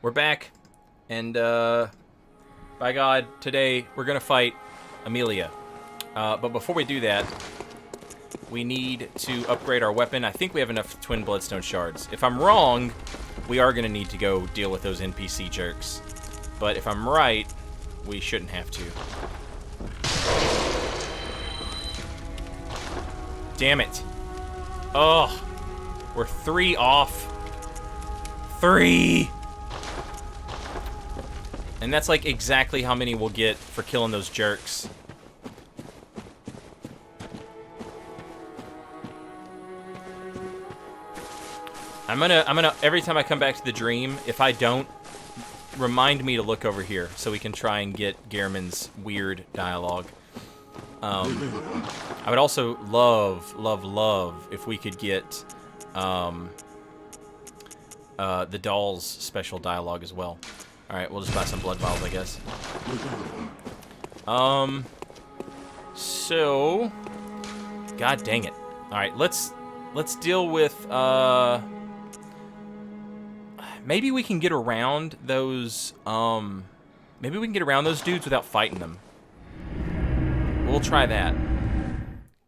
We're back, and by God, today we're gonna fight Amelia. But before we do that, we need to upgrade our weapon. I think we have enough twin bloodstone shards. If I'm wrong, we are gonna need to go deal with those NPC jerks. But if I'm right, we shouldn't have to. Damn it. Oh, we're 3 off. 3! And that's like exactly how many we'll get for killing those jerks. I'm gonna every time I come back to the dream, if I don't, remind me to look over here so we can try and get Gehrman's weird dialogue. I would also love if we could get the doll's special dialogue as well. Alright, we'll just buy some blood vials, I guess. So God dang it. Alright, let's deal with maybe we can get around those maybe we can get around those dudes without fighting them. We'll try that.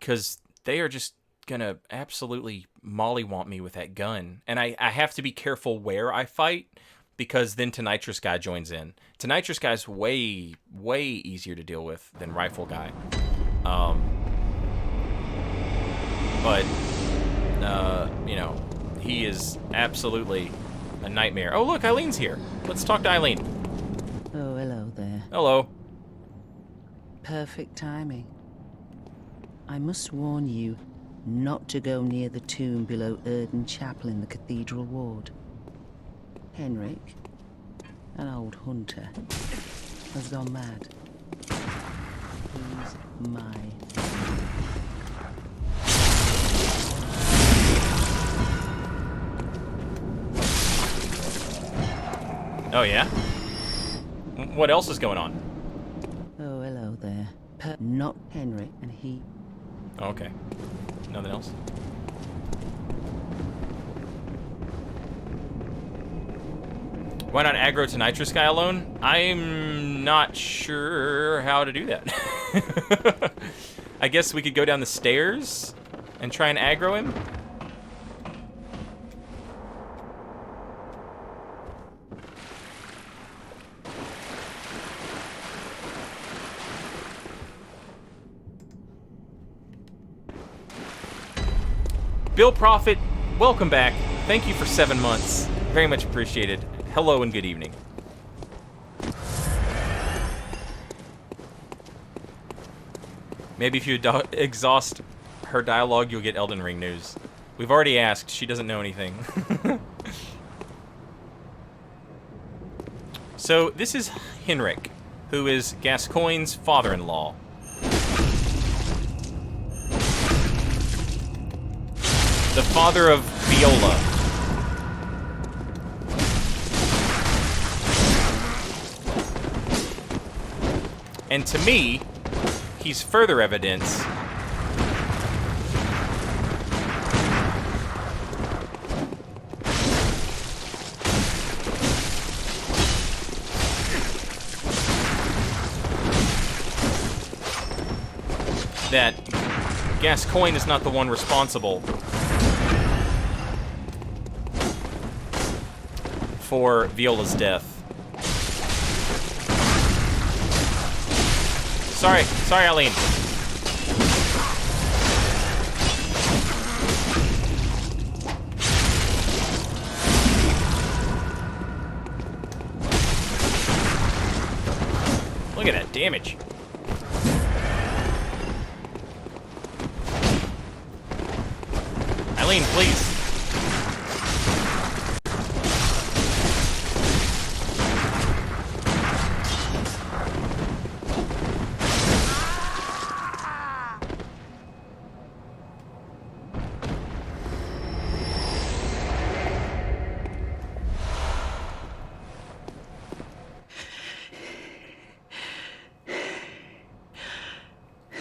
'Cause they are just gonna absolutely mollywomp me with that gun. And I have to be careful where I fight, because then Tonitrus Guy joins in. Tonitrus Guy's way easier to deal with than Rifle Guy. But, you know, he is absolutely a nightmare. Oh, look, Eileen's here. Let's talk to Eileen. Oh, hello there. Hello. Perfect timing. I must warn you not to go near the tomb below Erden Chapel in the Cathedral Ward. Henrik, an old hunter, has gone mad. He's my... Oh, yeah? What else is going on? Oh, hello there. Not Henrik, and he... Oh, okay. Nothing else? Why not aggro Tonitrus Guy alone? I'm not sure how to do that. I guess we could go down the stairs and try and aggro him? Bill Prophet, welcome back. Thank you for 7 months. Very much appreciated. Hello and good evening. Maybe if you exhaust her dialogue, you'll get Elden Ring news. We've already asked. She doesn't know anything. So, this is Henrik, who is Gascoigne's father-in-law. The father of Viola. And to me, he's further evidence that Gascoigne is not the one responsible for Viola's death. Sorry, Eileen. Look at that damage. Eileen, please.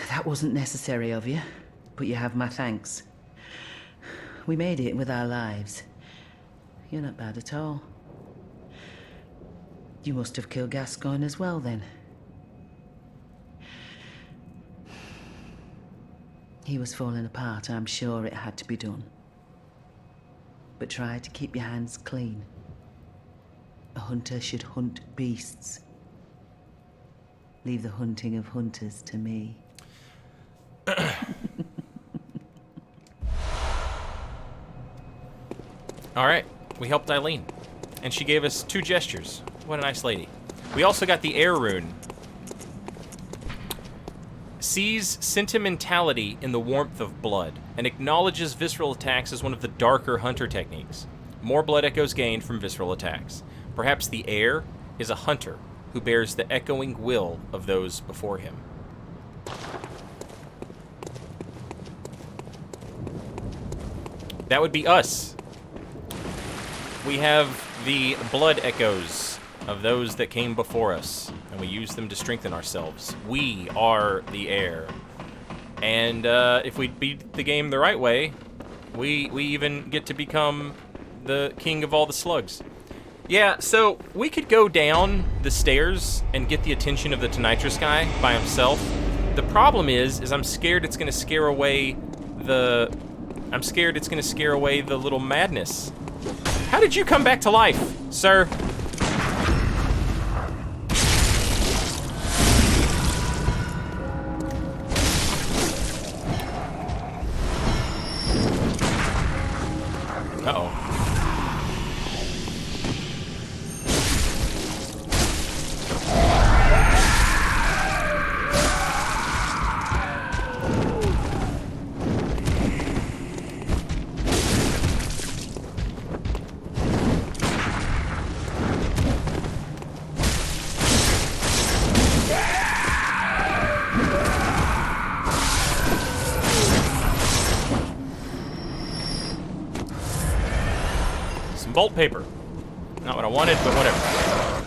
That wasn't necessary of you, but you have my thanks. We made it with our lives. You're not bad at all. You must have killed Gascoigne as well, then. He was falling apart, I'm sure it had to be done. But try to keep your hands clean. A hunter should hunt beasts. Leave the hunting of hunters to me. Alright, we helped Eileen. And she gave us 2 gestures. What a nice lady. We also got the air rune. Sees sentimentality in the warmth of blood, and acknowledges visceral attacks as one of the darker hunter techniques. More blood echoes gained from visceral attacks. Perhaps the air is a hunter who bears the echoing will of those before him. That would be us. We have the blood echoes of those that came before us, and we use them to strengthen ourselves. We are the air. And if we beat the game the right way, we even get to become the king of all the slugs. Yeah, so we could go down the stairs and get the attention of the Tonitrus guy by himself. The problem is I'm scared it's gonna scare away the... I'm scared it's gonna scare away the little madness. How did you come back to life, sir? Uh-oh. Bolt paper. Not what I wanted, but whatever.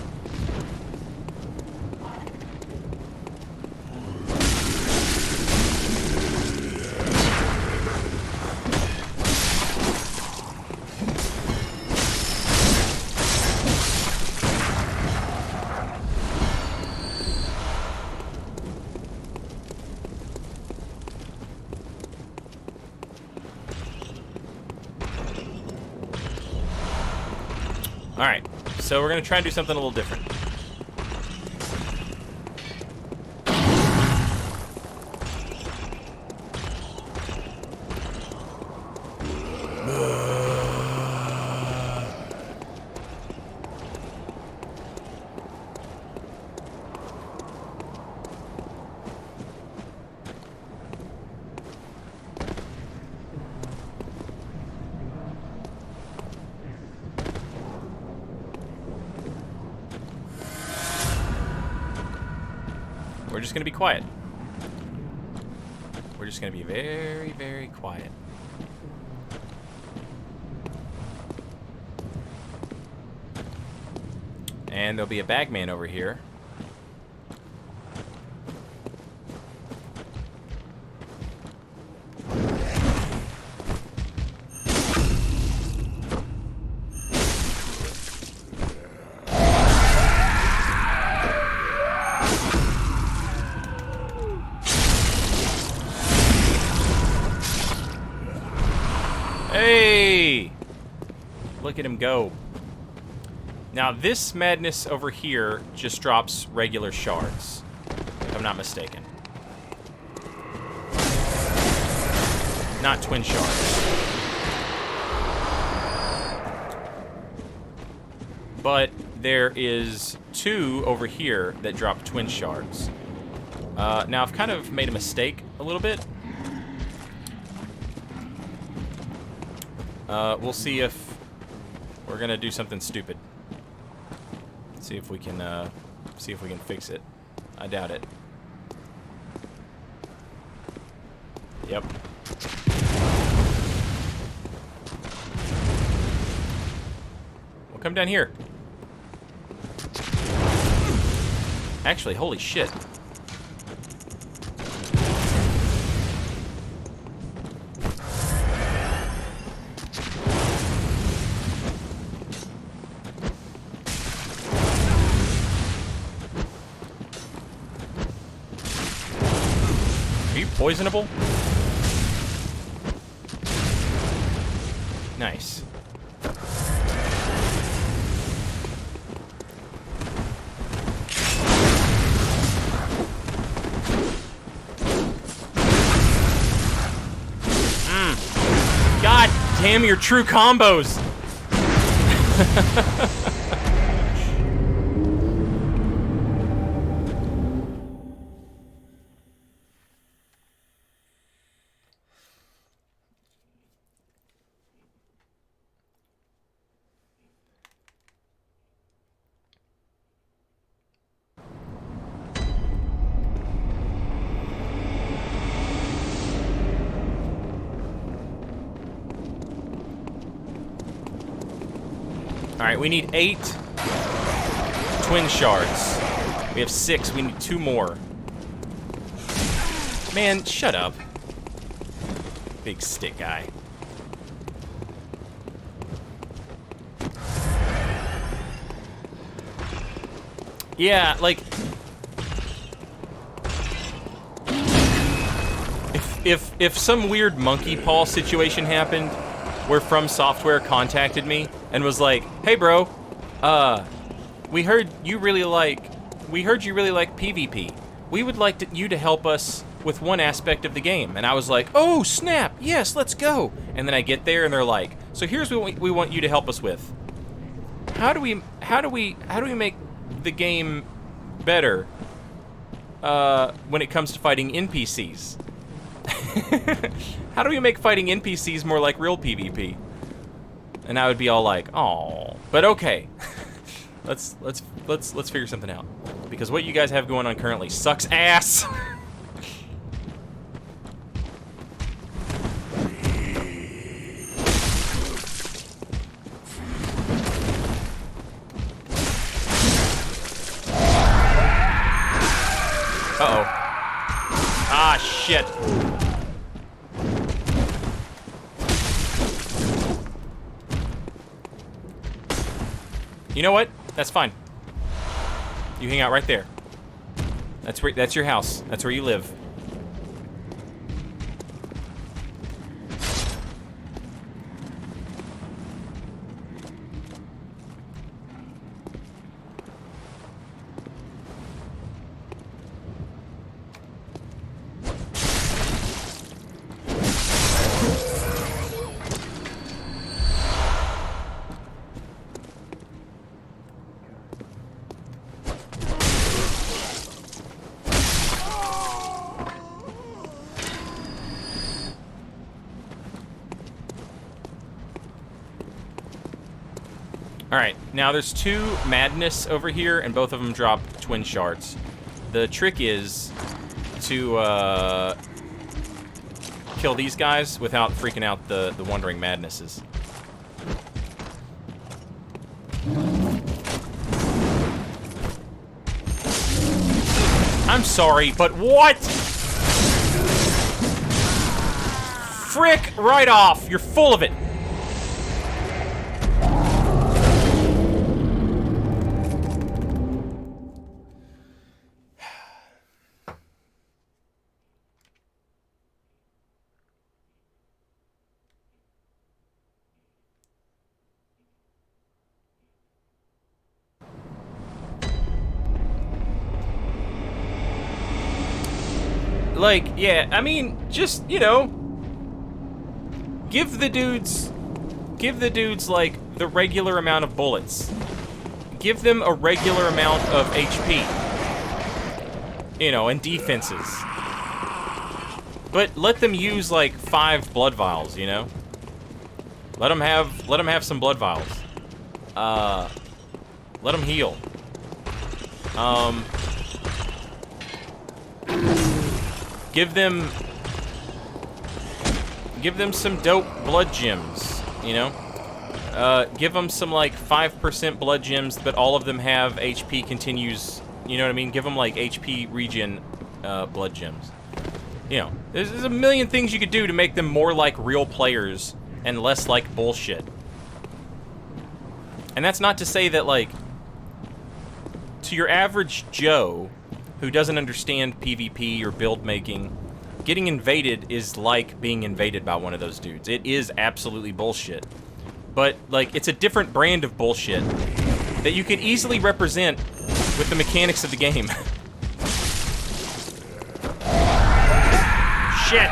Alright, so we're going to try and do something a little different. We're just gonna be quiet. We're just gonna be very, very quiet. And there'll be a bagman over here. Hey! Look at him go. Now, this madness over here just drops regular shards, if I'm not mistaken. Not twin shards. But there is 2 over here that drop twin shards. Now, I've kind of made a mistake a little bit. We'll see if we're gonna do something stupid. See if we can fix it. I doubt it. Yep. We'll come down here. Actually, holy shit. Poisonable? Nice. God damn your true combos! Alright, we need 8 twin shards. We have 6, we need 2 more. Man, shut up. Big stick guy. Yeah, like... If some weird monkey paw situation happened, where From Software contacted me and was like, "Hey, bro, we heard you really like PvP. We would like you to help us with one aspect of the game." And I was like, "Oh, snap! Yes, let's go." And then I get there and they're like, "So here's what we want you to help us with. How do we make the game better when it comes to fighting NPCs? How do we make fighting NPCs more like real PvP?" And I would be all like, "Oh, but okay." let's figure something out, because what you guys have going on currently sucks ass. Uh-oh. Ah, shit. You know what? That's fine. You hang out right there. That's your house. That's where you live. Alright, now there's 2 madness over here, and both of them drop twin shards. The trick is to kill these guys without freaking out the wandering madnesses. I'm sorry, but what? Frick right off! You're full of it! Like, yeah, I mean, just, you know, give the dudes, like, the regular amount of bullets. Give them a regular amount of HP. You know, and defenses. But let them use, like, 5 blood vials, you know? Let them have some blood vials. Let them heal. Give them some dope blood gems, you know? Give them some, like, 5% blood gems, but all of them have HP continues, you know what I mean? Give them, like, HP regen blood gems. You know, there's a million things you could do to make them more like real players and less like bullshit. And that's not to say that, like, to your average Joe who doesn't understand PvP or build making, getting invaded is like being invaded by one of those dudes. It is absolutely bullshit. But, like, it's a different brand of bullshit that you could easily represent with the mechanics of the game. Shit!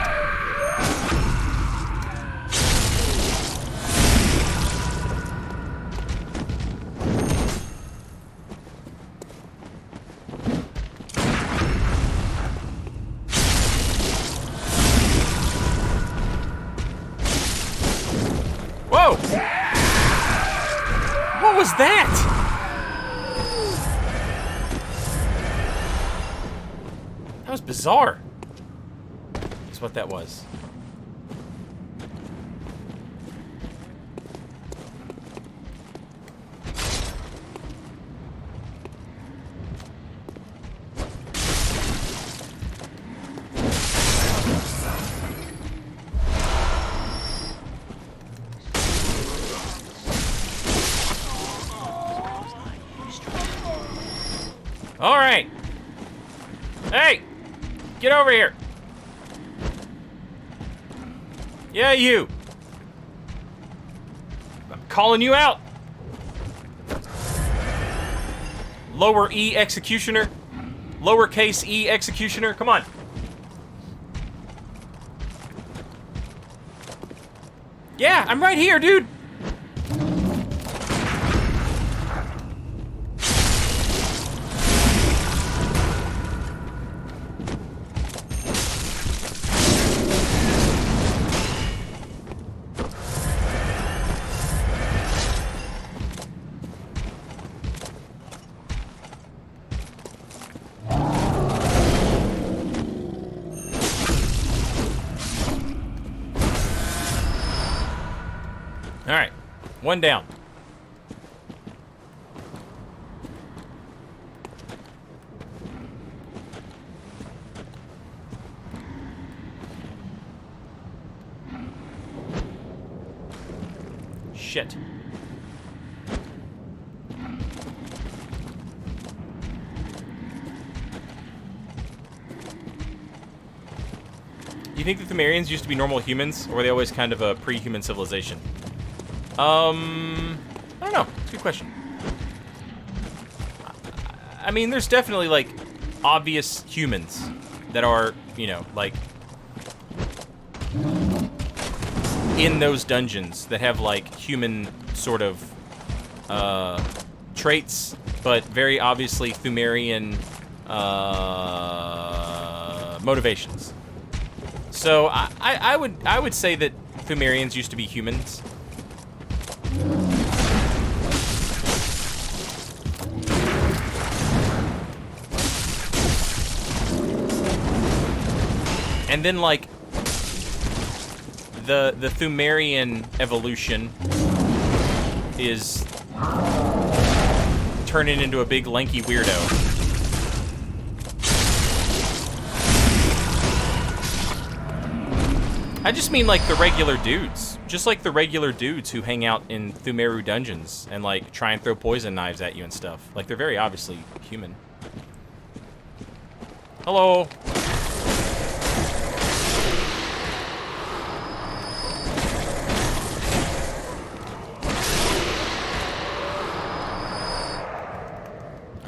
Whoa! What was that? That was bizarre. That's what that was. All right. Hey, get over here. Yeah, you. I'm calling you out. Lower E executioner. Lowercase E executioner. Come on. Yeah, I'm right here, dude. All right, one down. Shit. Do you think that the Thumerians used to be normal humans, or were they always kind of a pre-human civilization? I don't know. It's a good question. I mean, there's definitely, like, obvious humans that are, you know, like, in those dungeons that have, like, human sort of, traits, but very obviously Thumerian, motivations. So, I would say that Thumerians used to be humans. And then, like, the Thumerian evolution is turning into a big lanky weirdo. I just mean, like, the regular dudes. Just like the regular dudes who hang out in Thumeru dungeons and, like, try and throw poison knives at you and stuff. Like, they're very obviously human. Hello.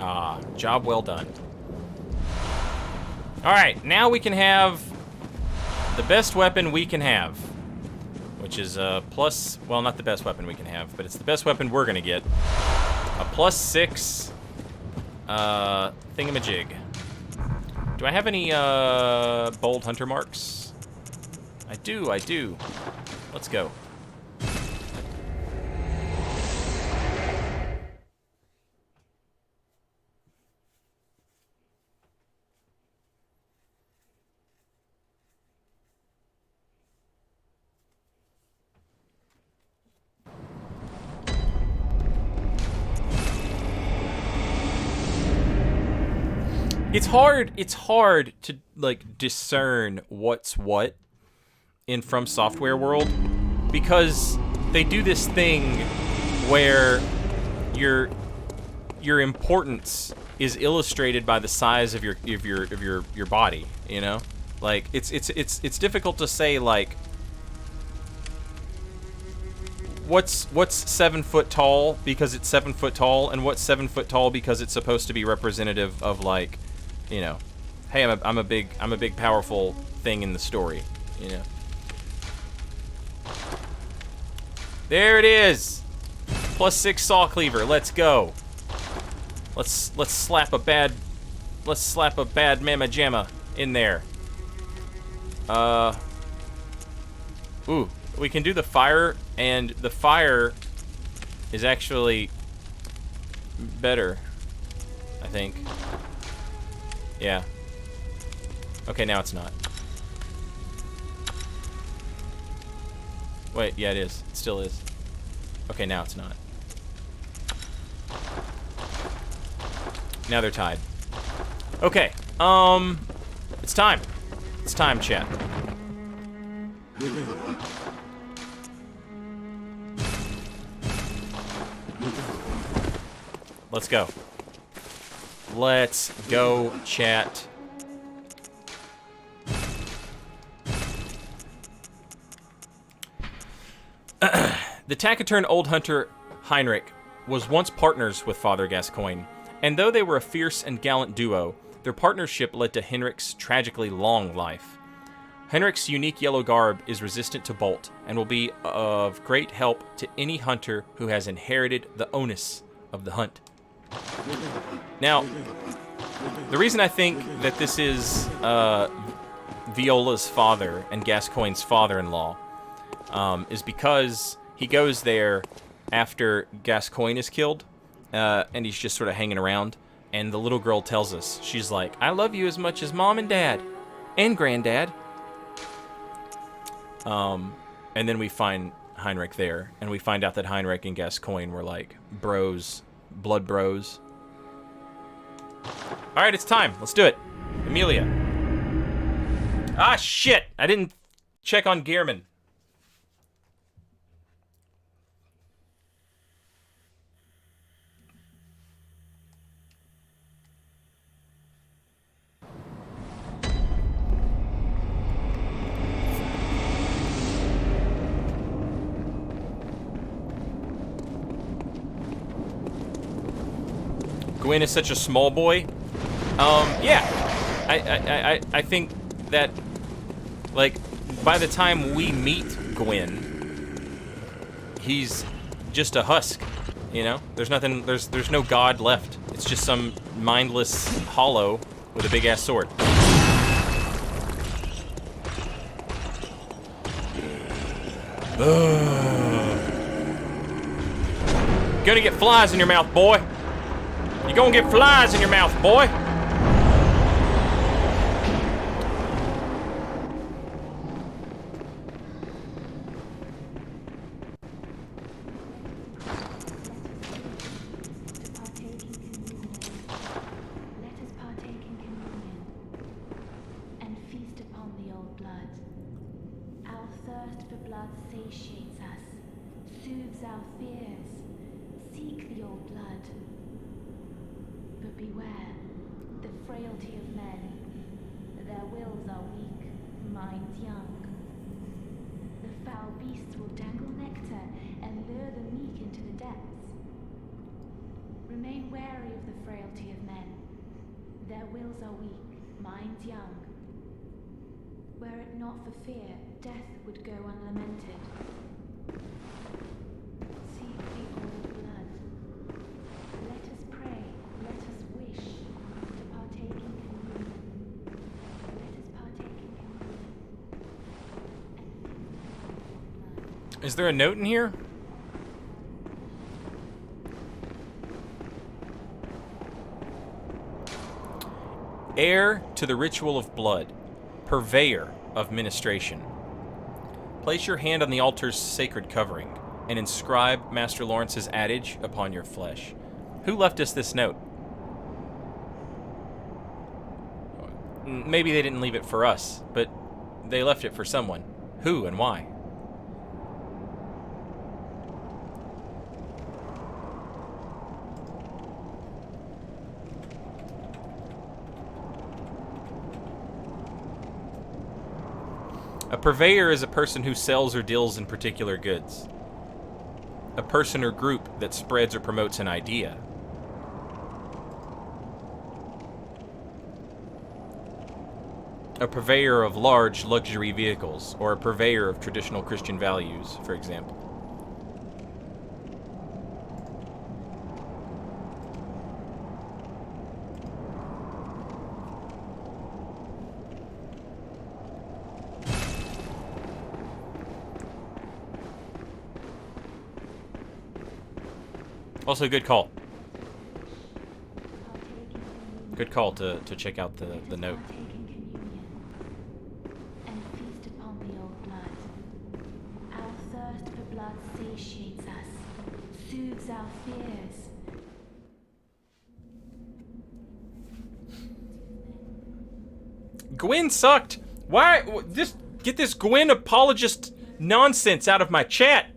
Ah, job well done. Alright, now we can have the best weapon we can have. Which is a plus, well, not the best weapon we can have, but it's the best weapon we're gonna get. A +6 thingamajig. Do I have any bold hunter marks? I do. Let's go. It's hard to, like, discern what's what in From Software world, because they do this thing where your importance is illustrated by the size of your body, you know? Like, it's difficult to say, like, what's 7 foot tall because it's 7 foot tall, and what's 7 foot tall because it's supposed to be representative of, like, you know, hey, I'm a big powerful thing in the story, you know. There it is. +6 saw cleaver. Let's go. Let's slap a bad mamma jamma in there. Ooh, we can do the fire, and the fire is actually better, I think. Yeah. Okay, now it's not. Wait, yeah, it is. It still is. Okay, now it's not. Now they're tied. Okay, it's time. It's time, chat. Let's go. Let's go, chat. The taciturn old hunter Heinrich was once partners with Father Gascoigne, and though they were a fierce and gallant duo, their partnership led to Heinrich's tragically long life. Heinrich's unique yellow garb is resistant to bolt and will be of great help to any hunter who has inherited the onus of the hunt. Now, the reason I think that this is Viola's father and Gascoigne's father-in-law is because he goes there after Gascoigne is killed, and he's just sort of hanging around, and the little girl tells us, she's like, I love you as much as Mom and Dad, and Granddad. And then we find Heinrich there, and we find out that Heinrich and Gascoigne were like bros, blood bros. Alright, it's time. Let's do it. Amelia. Ah, shit! I didn't check on Gehrman. Gwyn is such a small boy. Yeah. I think that, like, by the time we meet Gwyn, he's just a husk, you know? There's nothing, there's no god left. It's just some mindless hollow with a big-ass sword. Gonna get flies in your mouth, boy. You're gonna get flies in your mouth, boy. Remain wary of the frailty of men. Their wills are weak, minds young. Were it not for fear, death would go unlamented. Seek the old blood. Let us pray, let us wish to partake in communion. Let us partake in communion. Is there a note in here? Heir to the ritual of blood, purveyor of ministration. Place your hand on the altar's sacred covering and inscribe Master Lawrence's adage upon your flesh. Who left us this note? Maybe they didn't leave it for us, but they left it for someone. Who and why? A purveyor is a person who sells or deals in particular goods. A person or group that spreads or promotes an idea. A purveyor of large luxury vehicles, or a purveyor of traditional Christian values, for example. Also, good call. Good call to check out the note. And feast upon the old blood. Our thirst for blood satiates us, soothes our fears. Gwyn sucked. Why? Just get this Gwyn apologist nonsense out of my chat.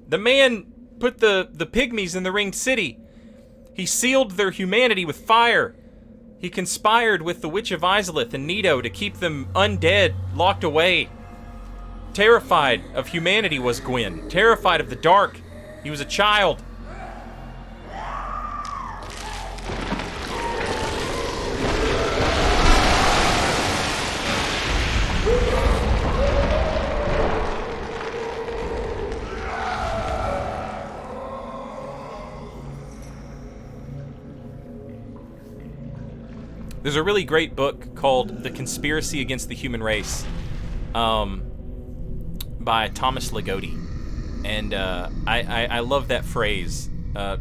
The man put the pygmies in the ringed city. He sealed their humanity with fire. He conspired with the Witch of Izalith and Nito to keep them undead, locked away. Terrified of humanity was Gwyn. Terrified of the dark. He was a child. There's a really great book called The Conspiracy Against the Human Race by Thomas Ligotti. And I love that phrase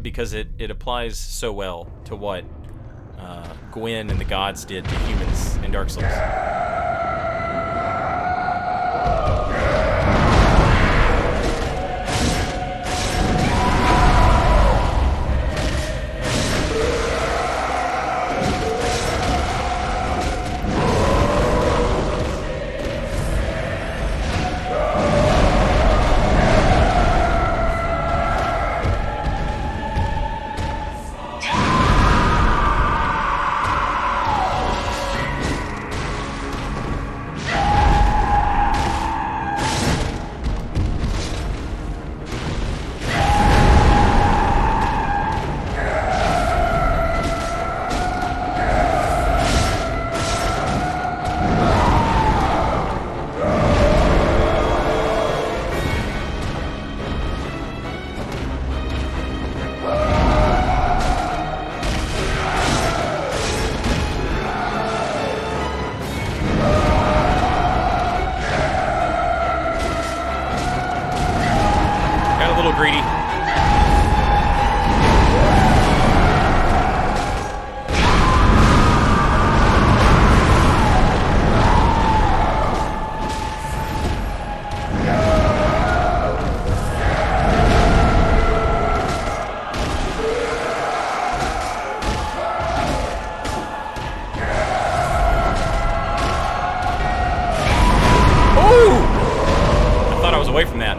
because it applies so well to what Gwyn and the gods did to humans in Dark Souls. Away from that.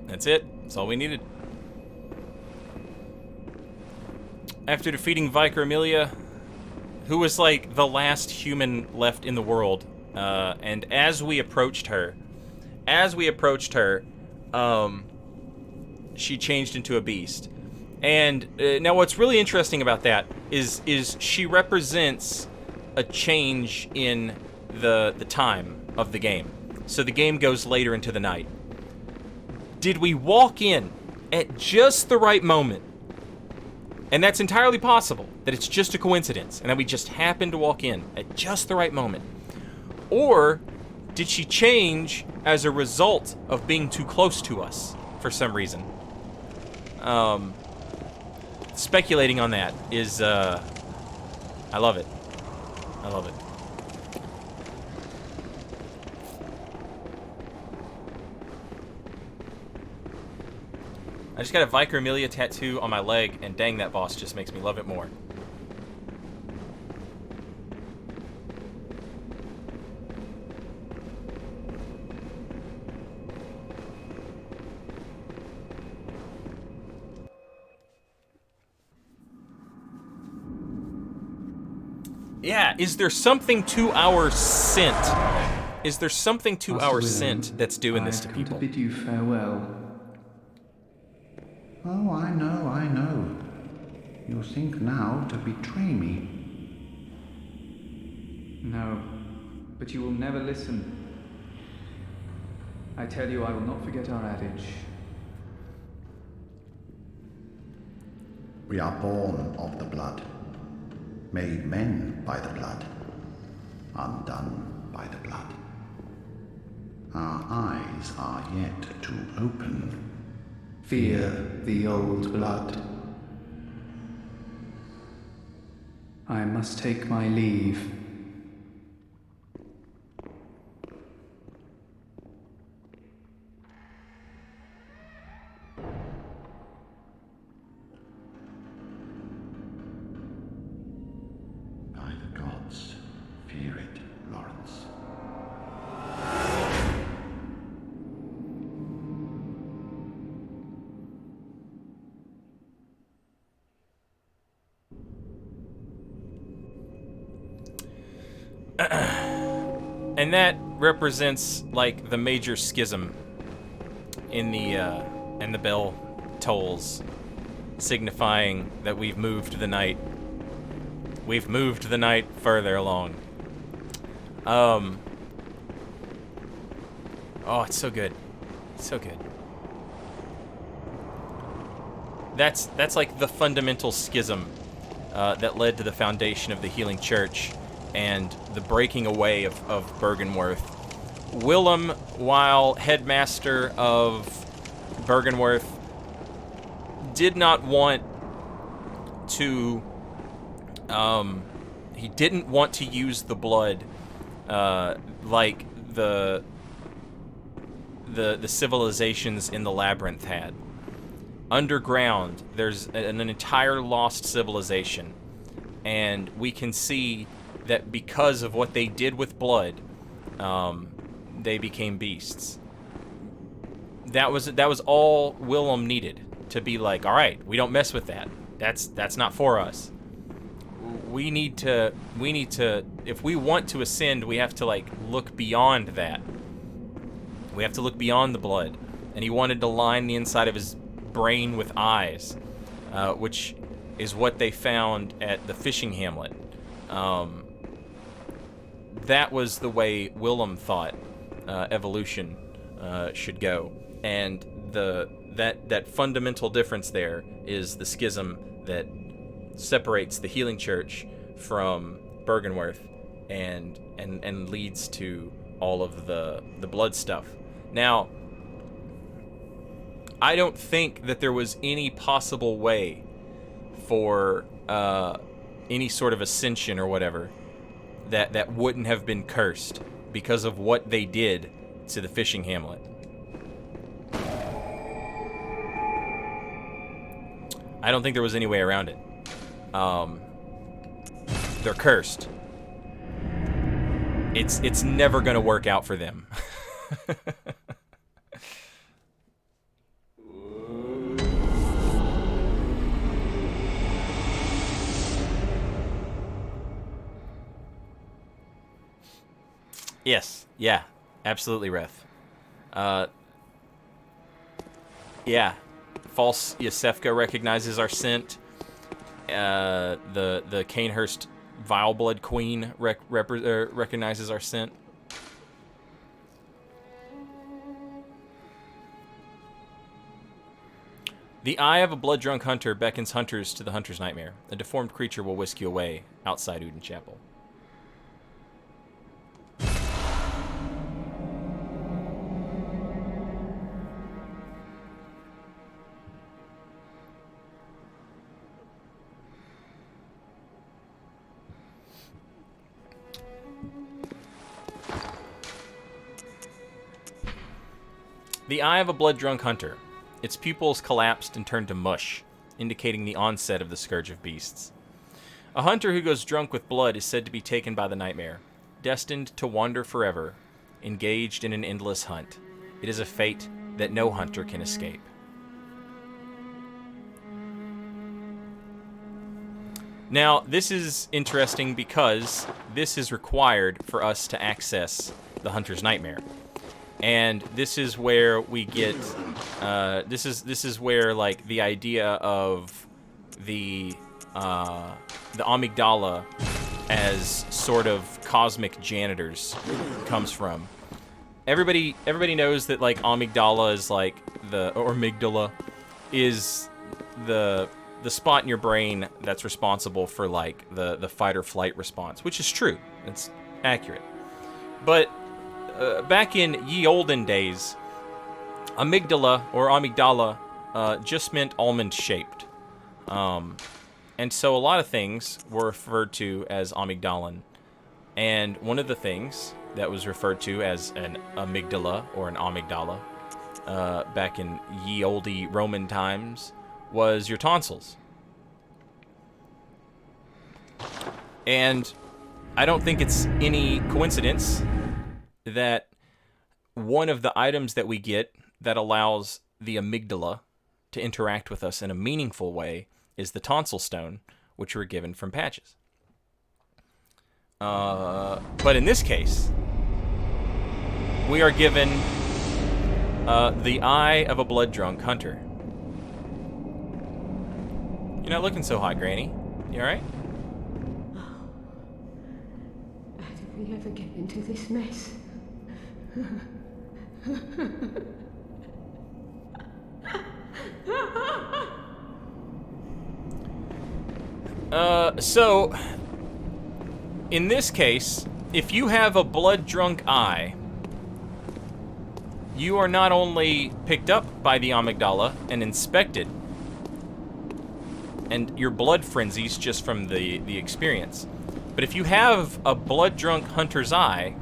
That's it. That's all we needed. After defeating Vicar Amelia, who was like the last human left in the world, and as we approached her, she changed into a beast. And now what's really interesting about that is she represents a change in the time of the game. So the game goes later into the night. Did we walk in at just the right moment? And that's entirely possible, that it's just a coincidence, and that we just happened to walk in at just the right moment. Or did she change as a result of being too close to us for some reason? Speculating on that is, I love it. I love it. I just got a Vicar Amelia tattoo on my leg, and dang, that boss just makes me love it more. Yeah, is there something to our scent? Is there something to Master our Willem, scent that's doing this to I've come people? to bid you farewell. Oh, I know. You think now to betray me. No, but you will never listen. I tell you, I will not forget our adage. We are born of the blood, made men by the blood, undone by the blood. Our eyes are yet to open. Fear the old blood. I must take my leave. By the gods, fear it, Lawrence. And that represents like the major schism in the bell tolls, signifying that we've moved the night. We've moved the night further along. Oh, it's so good. It's so good. That's like the fundamental schism that led to the foundation of the Healing Church and the breaking away of Bergenworth. Willem, while headmaster of Bergenworth, did not want to he didn't want to use the blood like the civilizations in the labyrinth had. Underground, there's an entire lost civilization, and we can see that because of what they did with blood, they became beasts. That was all Willem needed to be like, all right, we don't mess with that. That's not for us. We need to, if we want to ascend, we have to like look beyond that. We have to look beyond the blood. And he wanted to line the inside of his brain with eyes, which is what they found at the fishing hamlet. That was the way Willem thought evolution should go, and that fundamental difference there is the schism that separates the Healing Church from Bergenworth, and leads to all of the blood stuff. Now, I don't think that there was any possible way for any sort of ascension or whatever that wouldn't have been cursed because of what they did to the fishing hamlet. I don't think there was any way around it. They're cursed. It's never gonna work out for them. Yes, yeah, absolutely, Reth. Yeah, false Yosefka recognizes our scent. The Canehurst Vileblood Queen recognizes our scent. The eye of a blood-drunk hunter beckons hunters to the hunter's nightmare. A deformed creature will whisk you away outside Uden Chapel. The eye of a blood-drunk hunter. Its pupils collapsed and turned to mush, indicating the onset of the scourge of beasts. A hunter who goes drunk with blood is said to be taken by the nightmare, destined to wander forever, engaged in an endless hunt. It is a fate that no hunter can escape. Now, this is interesting because this is required for us to access the Hunter's Nightmare. And this is where we get, this is where, like, the idea of the amygdala as sort of cosmic janitors comes from. Everybody knows that, like, amygdala is, like, or amygdala is the spot in your brain that's responsible for, like, the fight or flight response, which is true. It's accurate. But back in ye olden days, amygdala or amygdala just meant almond-shaped. And so a lot of things were referred to as amygdalin. And one of the things that was referred to as an amygdala or an amygdala back in ye olde Roman times was your tonsils. And I don't think it's any coincidence that one of the items that we get that allows the amygdala to interact with us in a meaningful way is the tonsil stone, which were given from Patches. But in this case, we are given the eye of a blood-drunk hunter. You're not looking so hot, Granny. You alright? How did we ever get into this mess? So, in this case, if you have a blood-drunk eye, you are not only picked up by the amygdala and inspected, and your blood frenzies just from the experience, but if you have a blood-drunk hunter's eye,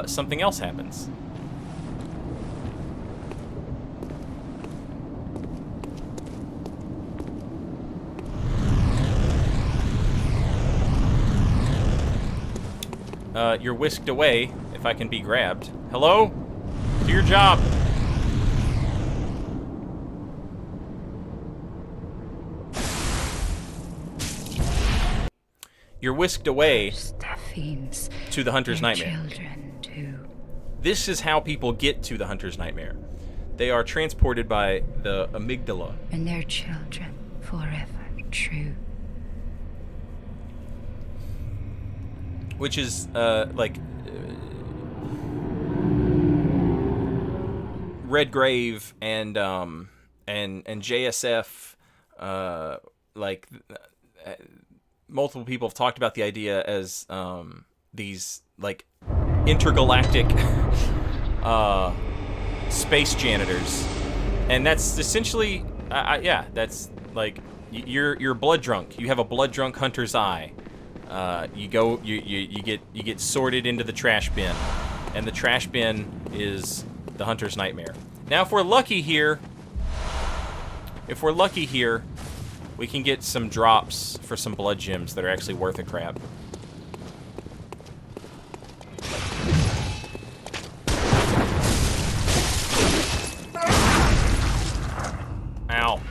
something else happens. You're whisked away, if I can be grabbed. Hello? Do your job. You're whisked away to the Hunter's Nightmare. This is how people get to the Hunter's Nightmare. They are transported by the amygdala. And their children forever true. Which is, Redgrave and JSF, multiple people have talked about the idea as, these, like, intergalactic, space janitors. And that's essentially, that's, like, you're blood drunk. You have a blood drunk hunter's eye. You get sorted into the trash bin, and the trash bin is the Hunter's Nightmare. Now, if we're lucky here, we can get some drops for some blood gems that are actually worth a crap. Ow.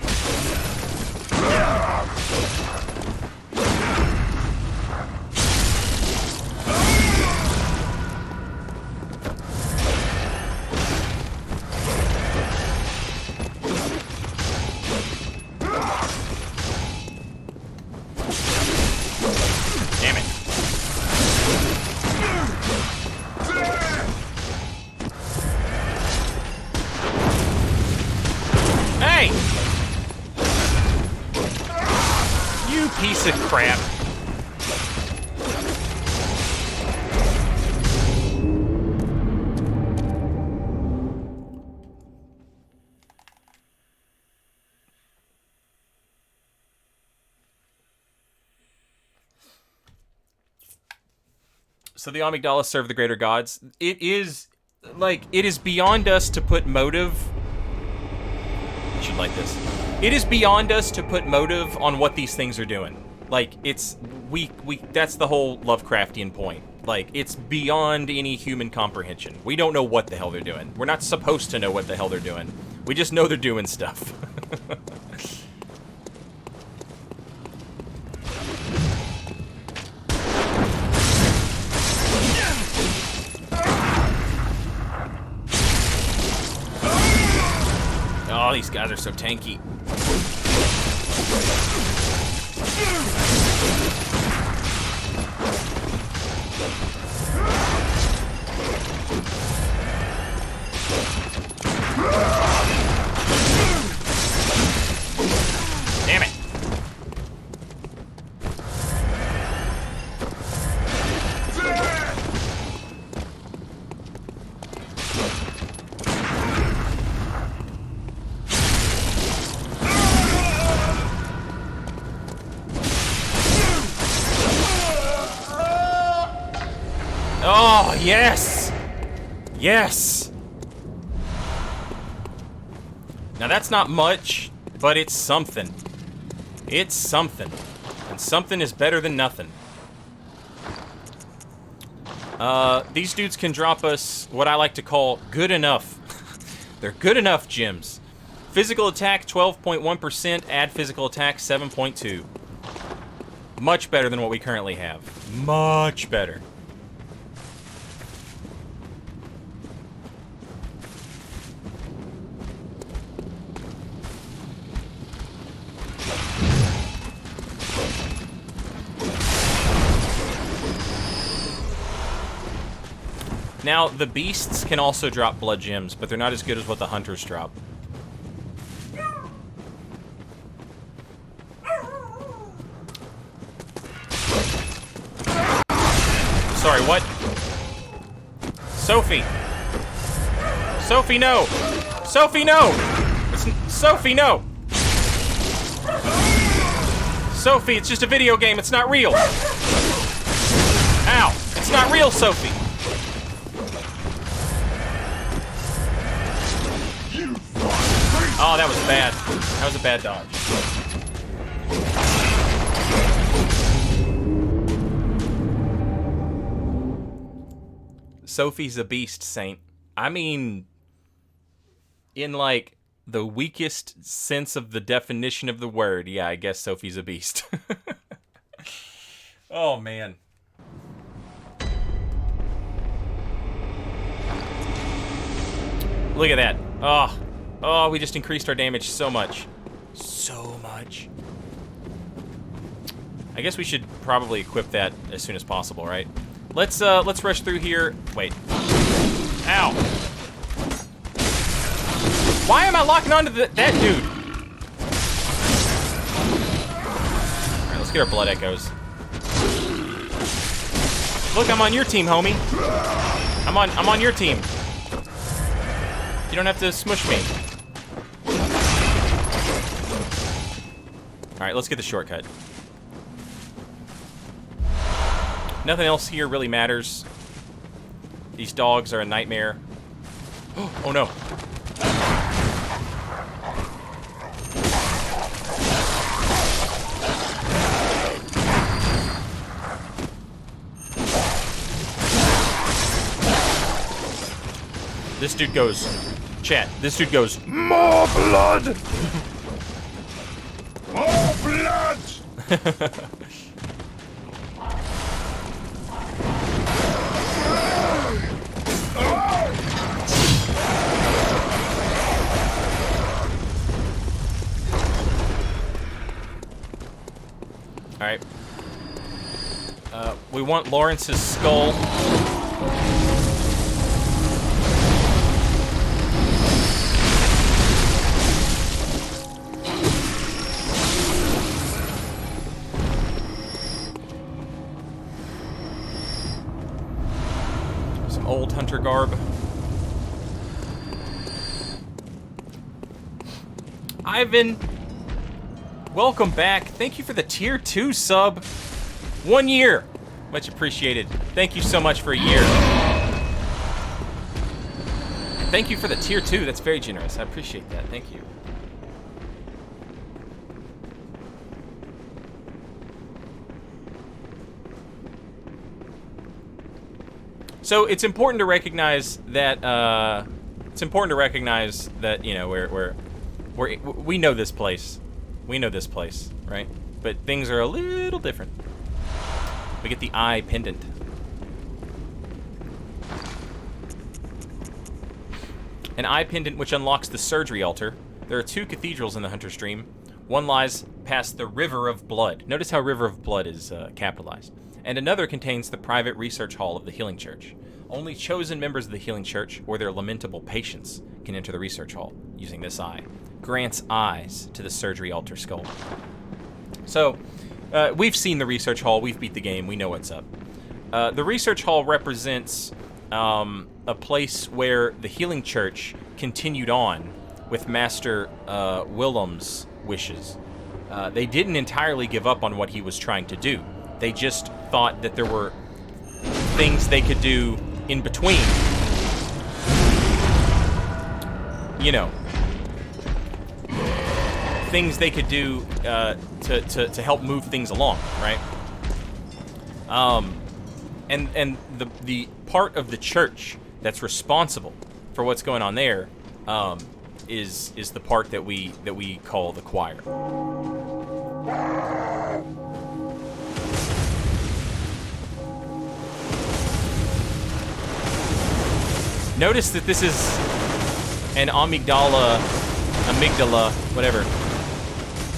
Piece of crap. So the amygdala serve the greater gods. It is like, it is beyond us to put motive. I should like this. It is beyond us to put motive on what these things are doing. Like, it's we that's the whole Lovecraftian point. Like, it's beyond any human comprehension. We don't know what the hell they're doing. We're not supposed to know what the hell they're doing. We just know they're doing stuff. Oh, these guys are so tanky. Damn it. Oh, yes! Yes! Now that's not much, but it's something. It's something. And something is better than nothing. These dudes can drop us what I like to call good enough. They're good enough gems. Physical attack 12.1%, add physical attack 7.2. Much better than what we currently have. Much better. Now, the beasts can also drop blood gems, but they're not as good as what the hunters drop. Sorry, what? Sophie! Sophie, no! Sophie, no! Sophie, no! Sophie, it's just a video game, it's not real! Ow! It's not real, Sophie! Oh, that was bad. That was a bad dodge. Sophie's a beast, Saint. I mean, in, like, the weakest sense of the definition of the word, yeah, I guess Sophie's a beast. Oh, man. Look at that. Oh. Oh, we just increased our damage so much. So much. I guess we should probably equip that as soon as possible, right? Let's rush through here. Wait. Ow. Why am I locking onto that dude? Alright, let's get our blood echoes. Look, I'm on your team, homie. I'm on your team. You don't have to smush me. Alright, let's get the shortcut. Nothing else here really matters. These dogs are a nightmare. Oh no. This dude goes... Chat, this dude goes... More blood! More blood! Alright. We want Lawrence's skull. Some old hunter garb. Ivan, welcome back. Thank you for the tier 2 sub. 1 year. Much appreciated. Thank you so much for a year. Thank you for the tier 2. That's very generous. I appreciate that. Thank you. So it's important to recognize that you know we know this place. We know this place, right? But things are a little different. We get the eye pendant. An eye pendant which unlocks the surgery altar. There are 2 cathedrals in the Hunter's Dream. One lies past the River of Blood. Notice how River of Blood is capitalized. And another contains the private research hall of the Healing Church. Only chosen members of the Healing Church or their lamentable patients can enter the research hall using this eye. Grants eyes to the surgery altar skull. So, we've seen the research hall. We've beat the game. We know what's up. The research hall represents a place where the Healing Church continued on with Master Willem's wishes. They didn't entirely give up on what he was trying to do. They just thought that there were things they could do in between. You know. Things they could do to help move things along, right? And the part of the church that's responsible for what's going on there is the part that we call the choir. Notice that this is an amygdala, whatever.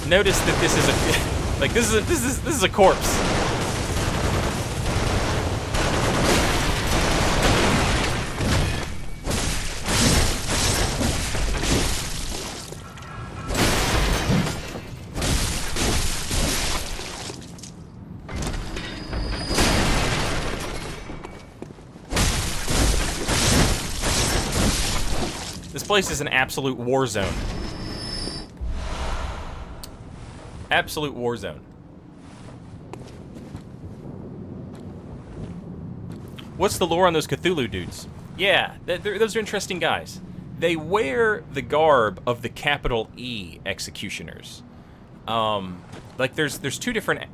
Notice that this is a like this is a corpse. This place is an absolute war zone. Absolute war zone. What's the lore on those Cthulhu dudes? Yeah, those are interesting guys. They wear the garb of the capital E executioners. Like there's 2 different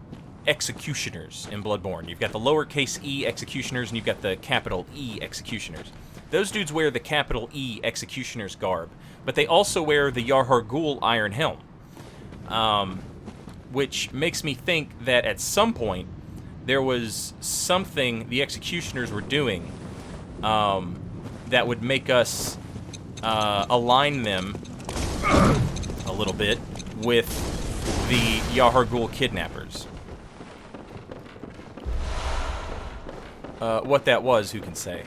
executioners in Bloodborne. You've got the lowercase e executioners and you've got the capital E executioners. Those dudes wear the capital E executioner's garb, but they also wear the Yarhargul iron helm. Which makes me think that at some point there was something the executioners were doing that would make us align them a little bit with the Yarhargul kidnappers. What that was, who can say?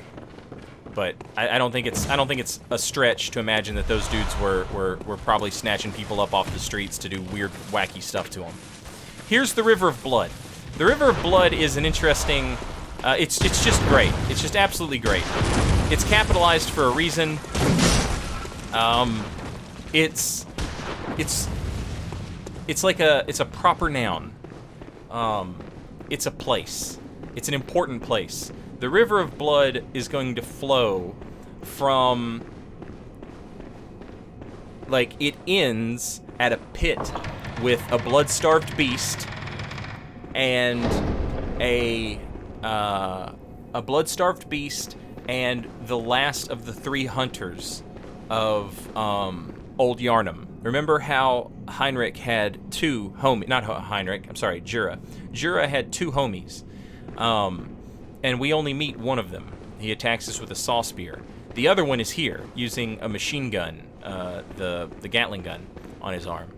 But I don't think it's a stretch to imagine that those dudes were probably snatching people up off the streets to do weird, wacky stuff to them. Here's the River of Blood. The River of Blood is an interesting. It's just great. It's just absolutely great. It's capitalized for a reason. It's like it's a proper noun. It's a place. It's an important place. The River of Blood is going to flow from, like, it ends at a pit with a blood-starved beast and a blood-starved beast and the last of the 3 hunters of Old Yarnum. Remember how Heinrich had 2 homies, not Heinrich, I'm sorry, Jura. Jura had 2 homies. And we only meet one of them. He attacks us with a saw spear. The other one is here, using a machine gun, the Gatling gun on his arm.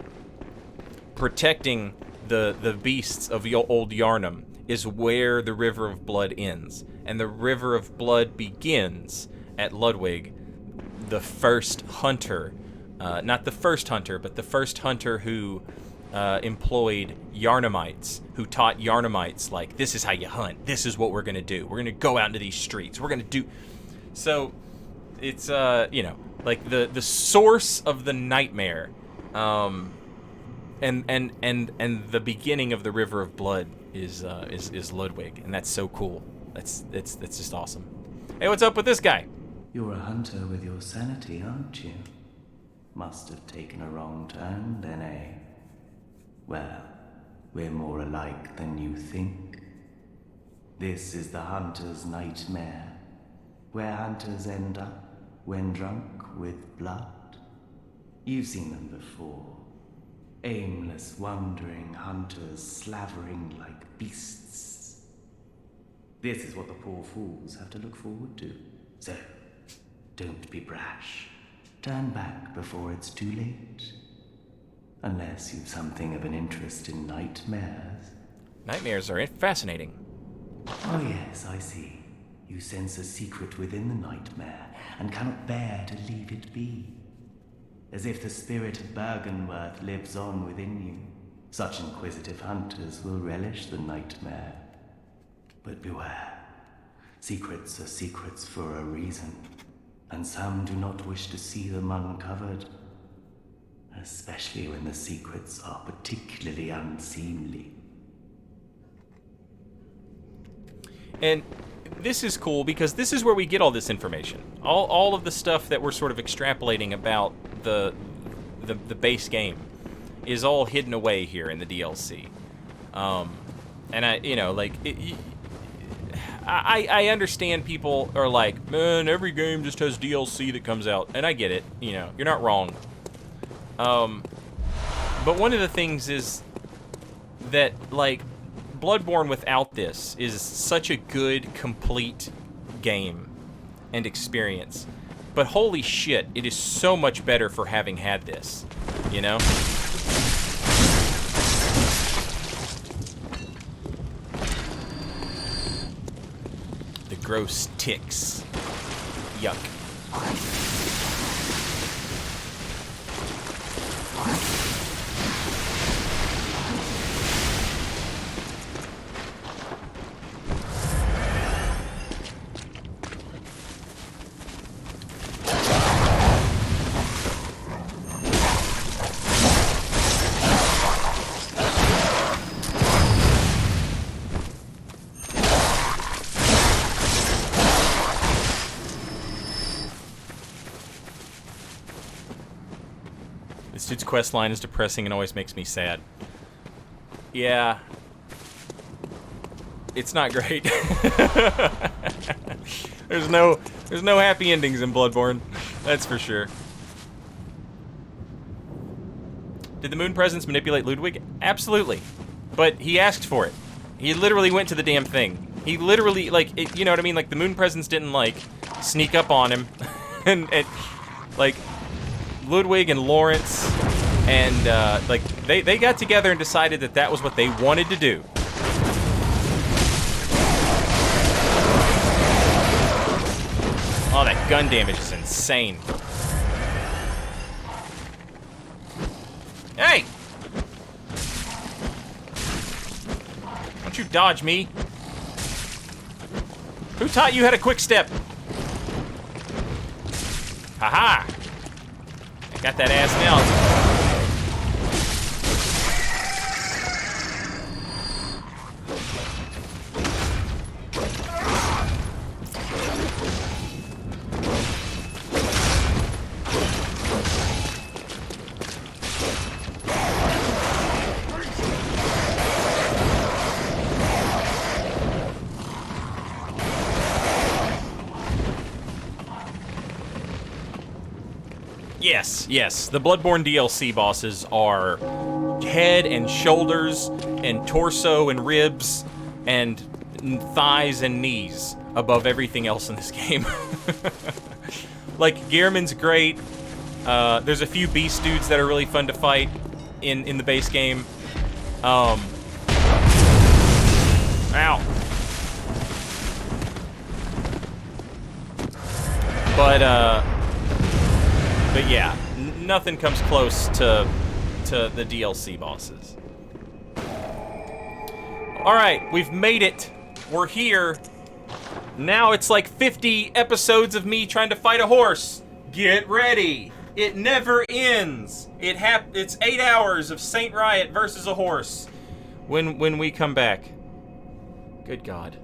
Protecting the beasts of Old Yarnum is where the River of Blood ends. And the River of Blood begins at Ludwig, the first hunter. Not the first hunter, but the first hunter who employed Yarnumites, who taught Yarnumites, like, this is how you hunt. This is what we're going to do. We're going to go out into these streets. We're going to do... So, it's, you know, like, the source of the nightmare, and the beginning of the River of Blood is Ludwig, and that's so cool. It's just awesome. Hey, what's up with this guy? You're a hunter with your sanity, aren't you? Must have taken a wrong turn then, eh? Well, we're more alike than you think. This is the hunter's nightmare, where hunters end up when drunk with blood. You've seen them before. Aimless, wandering hunters slavering like beasts. This is what the poor fools have to look forward to. So, don't be brash. Turn back before it's too late. Unless you've something of an interest in nightmares. Nightmares are fascinating. Oh yes, I see. You sense a secret within the nightmare, and cannot bear to leave it be. As if the spirit of Bergenworth lives on within you. Such inquisitive hunters will relish the nightmare. But beware. Secrets are secrets for a reason, and some do not wish to see them uncovered. Especially when the secrets are particularly unseemly. And this is cool because this is where we get all this information. All of the stuff that we're sort of extrapolating about the base game is all hidden away here in the DLC. And I understand people are like, man, every game just has DLC that comes out, and I get it. You know, you're not wrong. But one of the things is that, like, Bloodborne without this is such a good, complete game and experience. But holy shit, it is so much better for having had this, you know? The gross ticks. Yuck. This dude's quest line is depressing and always makes me sad. Yeah. It's not great. There's no happy endings in Bloodborne. That's for sure. Did the Moon Presence manipulate Ludwig? Absolutely. But he asked for it. He literally went to the damn thing. He literally, like, you know what I mean? Like, the Moon Presence didn't, like, sneak up on him. and, like, Ludwig and Lawrence and, like, they got together and decided that that was what they wanted to do. Oh, that gun damage is insane. Hey! Don't you dodge me. Who taught you how to quick step? Haha! I got that ass now. Yes, the Bloodborne DLC bosses are head and shoulders and torso and ribs and thighs and knees above everything else in this game. Like, Gehrman's great. There's a few beast dudes that are really fun to fight in the base game. Ow. But yeah, nothing comes close to the DLC bosses. Alright, we've made it. We're here. Now it's like 50 episodes of me trying to fight a horse. Get ready. It never ends. It's 8 hours of Saint Riot versus a horse when we come back. Good God.